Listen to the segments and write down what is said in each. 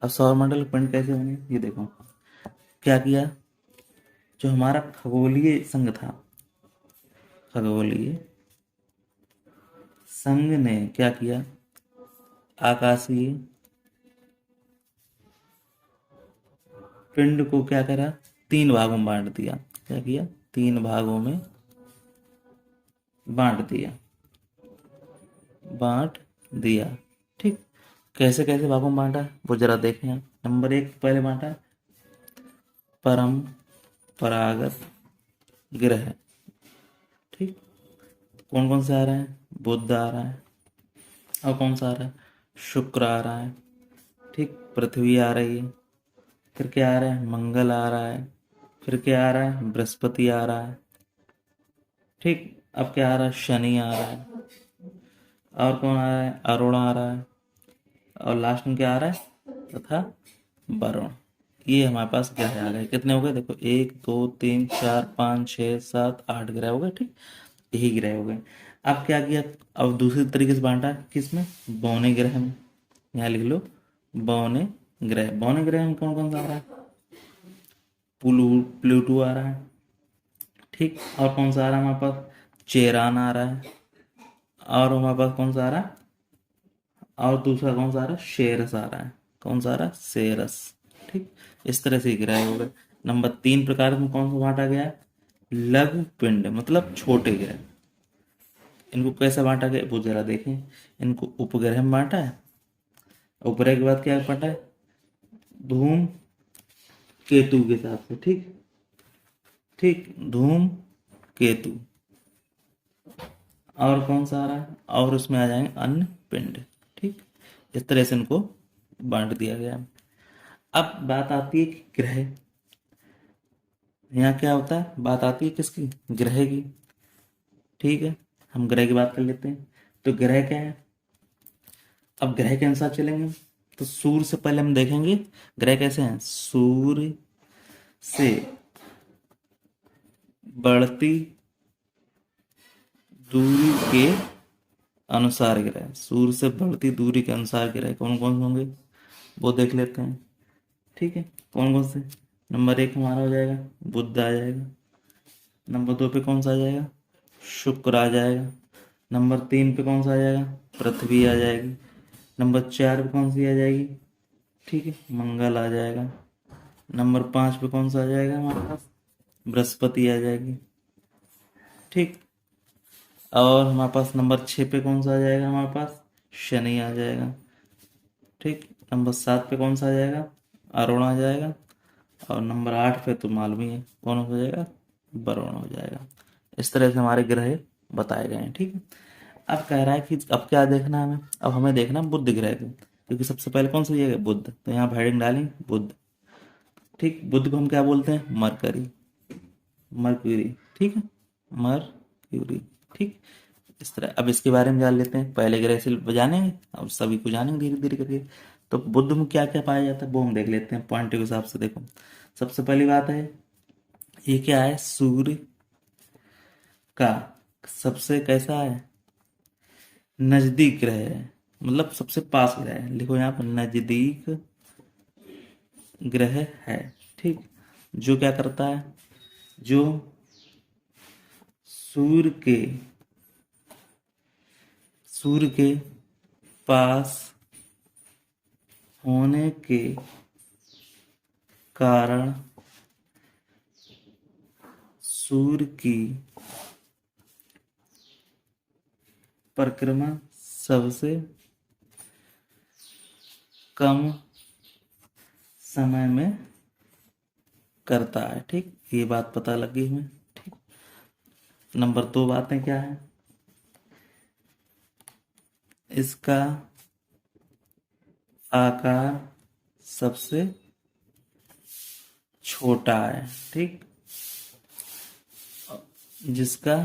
अब सौरमंडल के पिंड कैसे बने ये देखो। क्या किया, जो हमारा खगोलीय संघ था, खगोलीय संघ ने क्या किया, आकाशीय पिंड को क्या करा, तीन भागों में बांट दिया। क्या किया, तीन भागों में बांट दिया, बांट दिया। ठीक, कैसे कैसे भागों में बांटा वो जरा देखें आप। नंबर एक पहले बांटा परम परागत ग्रह। ठीक, कौन कौन से आ रहे हैं, बुध आ रहा है, और कौन सा आ रहा है, शुक्र आ रहा है। ठीक, पृथ्वी आ रही है, फिर क्या आ रहा है, मंगल आ रहा है, फिर क्या आ रहा है, बृहस्पति आ रहा है। ठीक, अब क्या आ रहा है, शनि आ रहा है, और कौन आ रहा है, अरुण आ रहा है, और लास्ट में क्या आ रहा है, तथा वरुण। ये हमारे पास ग्रह आ गए। कितने हो गए देखो, 1 2 3 4 5 6 7 8 ग्रह हो गए। ठीक, यही ग्रह हो गए। अब क्या किया, अब दूसरी तरीके से बांटा, किसमें, बौने ग्रह में। यहाँ लिख लो बौने ग्रह। बौने ग्रह में कौन कौन सा आ रहा है, प्लूटो आ रहा है। ठीक, और कौन सा आ रहा है हमारे पास, चेरान आ रहा है, और हमारे पास कौन सा आ रहा है, और दूसरा कौन सा आ रहा है, शेरस आ रहा है। कौन सा आ रहा है, शेरस। ठीक, इस तरह से ग्रह हो गए। नंबर तीन प्रकार में कौन सा बांटा गया है, लघु पिंड मतलब छोटे ग्रह। इनको कैसे बांटा गया वो जरा देखें। इनको उपग्रह में बांटा है, उपग्रह के बाद क्या बांटा है, धूम केतु के हिसाब से। ठीक, ठीक, धूम केतु, और कौन सा आ रहा है, और उसमें आ जाएंगे अन्य पिंड। ठीक, इस तरह से इनको बांट दिया गया। अब बात आती है कि ग्रह, यहाँ क्या होता है, बात आती है किसकी, ग्रह की। ठीक है, हम ग्रह की बात कर लेते हैं। तो ग्रह क्या है, अब ग्रह के अनुसार चलेंगे। तो सूर्य से पहले हम देखेंगे ग्रह कैसे हैं। सूर्य से बढ़ती दूरी के अनुसार ग्रह, सूर्य से बढ़ती दूरी के अनुसार ग्रह कौन कौन से होंगे वो देख लेते हैं। ठीक है, कौन कौन से। नंबर एक हमारा हो जाएगा बुध आ जाएगा। नंबर दो पे कौन सा आ जाएगा, शुक्र आ जाएगा। नंबर तीन पे कौन सा आ जाएगा, पृथ्वी आ जाएगी। नंबर चार पे कौन सी आ जाएगी, ठीक है, मंगल आ जाएगा। नंबर पाँच पे कौन सा आ जाएगा हमारे पास, बृहस्पति आ जाएगी। ठीक, और हमारे पास नंबर छः पे कौन सा आ जाएगा, हमारे पास शनि आ जाएगा। ठीक, नंबर सात पे कौन सा आ जाएगा, अरुण आ जाएगा। और नंबर आठ पे तो मालूम ही है कौन हो जाएगा, वरुण हो जाएगा। इस तरह से हमारे ग्रह बताए गए हैं। ठीक है, अब कह रहा है कि अब क्या देखना है हमें, अब हमें देखना है बुध ग्रह को, क्योंकि सबसे पहले कौन सा ये बुध, तो यहाँ हेडिंग डालेंगे बुध। ठीक, बुध को हम क्या बोलते हैं, मरकरी, मर्क्यूरी। ठीक है, मर्क्यूरी। ठीक, इस तरह अब इसके बारे में जान लेते हैं। पहले ग्रह से जानेंगे, अब सभी को जानेंगे धीरे धीरे करके। तो बुध में क्या क्या पाया जाता है वो हम देख लेते हैं पॉइंट के हिसाब से। देखो, सबसे पहली बात है, ये क्या है, सूर्य का सबसे कैसा है, नजदीक ग्रह है, मतलब सबसे पास ग्रह है। लिखो यहाँ पर नजदीक ग्रह है। ठीक, जो क्या करता है, जो सूर्य के सूर्य के पास होने के कारण सूर्य की परिक्रमा सबसे कम समय में करता है। ठीक, ये बात पता लगी हमें। ठीक, नंबर दो बातें क्या है, इसका आकार सबसे छोटा है। ठीक, जिसका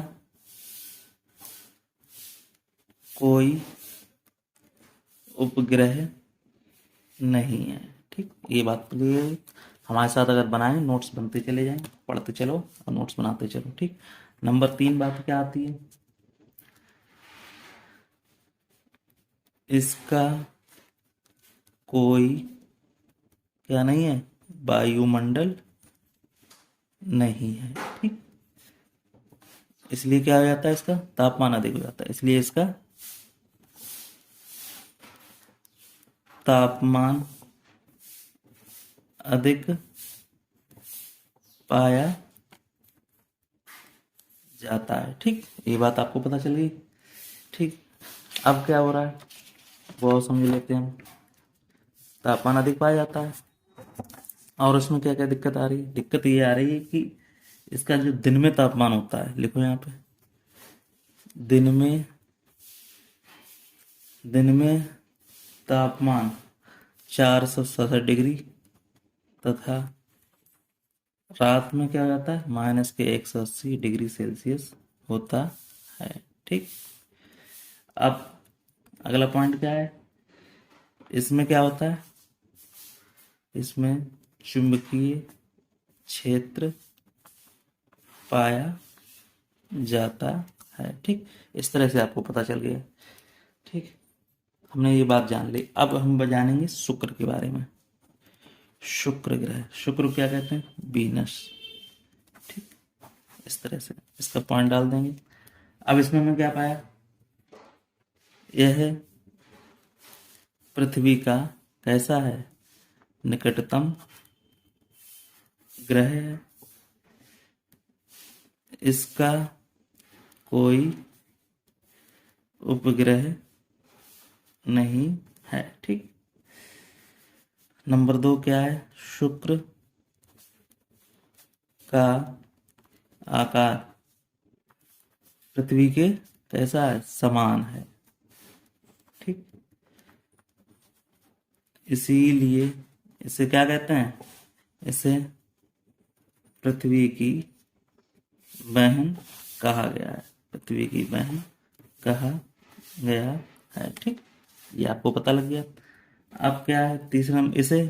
कोई उपग्रह नहीं है। ठीक, ये बात क्लियर है। हमारे साथ अगर बनाए नोट्स बनते चले जाएं, पढ़ते चलो और नोट्स बनाते चलो। ठीक, नंबर तीन बात क्या आती है, इसका कोई क्या नहीं है, वायुमंडल नहीं है। ठीक, इसलिए क्या हो जाता है, इसका तापमान अधिक हो जाता है, इसलिए इसका तापमान अधिक पाया जाता है। ठीक, ये बात आपको पता चल गई। ठीक, अब क्या हो रहा है वो और समझ लेते हैं हम। तापमान अधिक पाया जाता है, और उसमें क्या क्या दिक्कत आ रही है, दिक्कत ये आ रही है कि इसका जो दिन में तापमान होता है, लिखो यहाँ पे, दिन में तापमान 467 डिग्री तथा रात में क्या हो जाता है, -180 डिग्री सेल्सियस होता है। ठीक, अब अगला पॉइंट क्या है, इसमें क्या होता है, इसमें चुंबकीय क्षेत्र पाया जाता है। ठीक, इस तरह से आपको पता चल गया। ठीक, हमने ये बात जान ली। अब हम जानेंगे शुक्र के बारे में। शुक्र ग्रह, शुक्र क्या कहते हैं, वीनस। ठीक, इस तरह से इसका पॉइंट डाल देंगे। अब इसमें हमने क्या पाया, यह पृथ्वी का कैसा है, निकटतम ग्रह है, इसका कोई उपग्रह नहीं है। ठीक, नंबर 2 क्या है, शुक्र का आकार पृथ्वी के कैसा है, समान है। ठीक, इसीलिए इसे क्या कहते हैं, इसे पृथ्वी की बहन कहा गया है, पृथ्वी की बहन कहा गया है। ठीक, ये आपको पता लग गया। अब क्या है तीसरा, इसे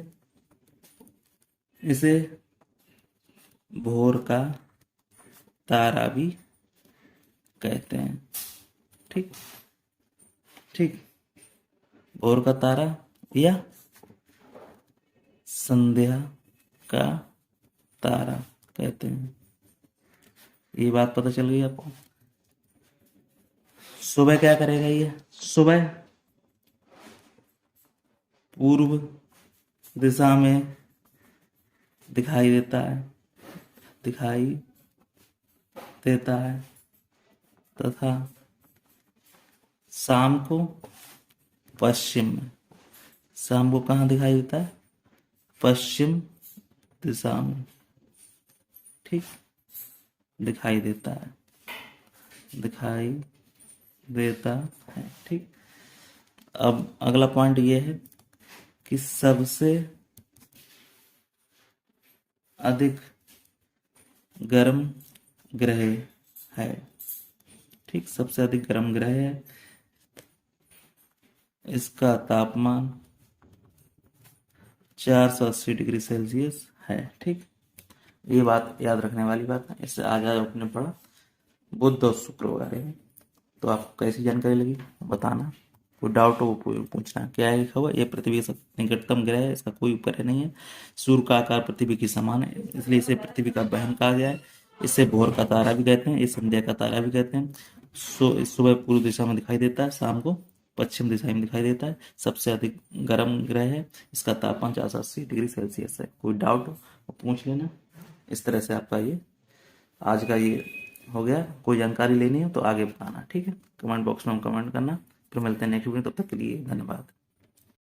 इसे भोर का तारा भी कहते हैं। ठीक, ठीक, भोर का तारा या संध्या का तारा कहते हैं। ये बात पता चल गई आपको। सुबह क्या करेगा, ये सुबह पूर्व दिशा में दिखाई देता है, दिखाई देता है तथा शाम को पश्चिम में, शाम को कहाँ दिखाई देता है, पश्चिम दिशा में। ठीक, दिखाई देता है, दिखाई देता है। ठीक, अब अगला पॉइंट ये है कि सबसे अधिक गर्म ग्रह है। ठीक, सबसे अधिक गर्म ग्रह है, इसका तापमान 480 डिग्री सेल्सियस है। ठीक, ये बात याद रखने वाली बात है। इससे आज आपने पढ़ा बुध और शुक्र वगैरह में, तो आपको कैसी जानकारी लगी बताना। कोई डाउट हो पूछना। क्या है लिखा हुआ, ये पृथ्वी का निकटतम ग्रह है, इसका कोई उपग्रह नहीं है, सूर्य का आकार पृथ्वी के समान है, इसलिए इसे पृथ्वी का बहन कहा गया है। इसे भोर का तारा भी कहते हैं, इस संध्या का तारा भी कहते हैं। सुबह पूर्व दिशा में दिखाई देता है, शाम को पश्चिम दिशा में दिखाई देता है। सबसे अधिक गर्म ग्रह है, इसका तापमान 480 डिग्री सेल्सियस है। कोई डाउट हो पूछ लेना। इस तरह से आपका ये आज का ये हो गया। कोई जानकारी लेनी हो तो आगे बताना। ठीक है, कमेंट बॉक्स में कमेंट करना। फिर मिलते हैं नेक्स्ट वीडियो, तब तक के लिए धन्यवाद।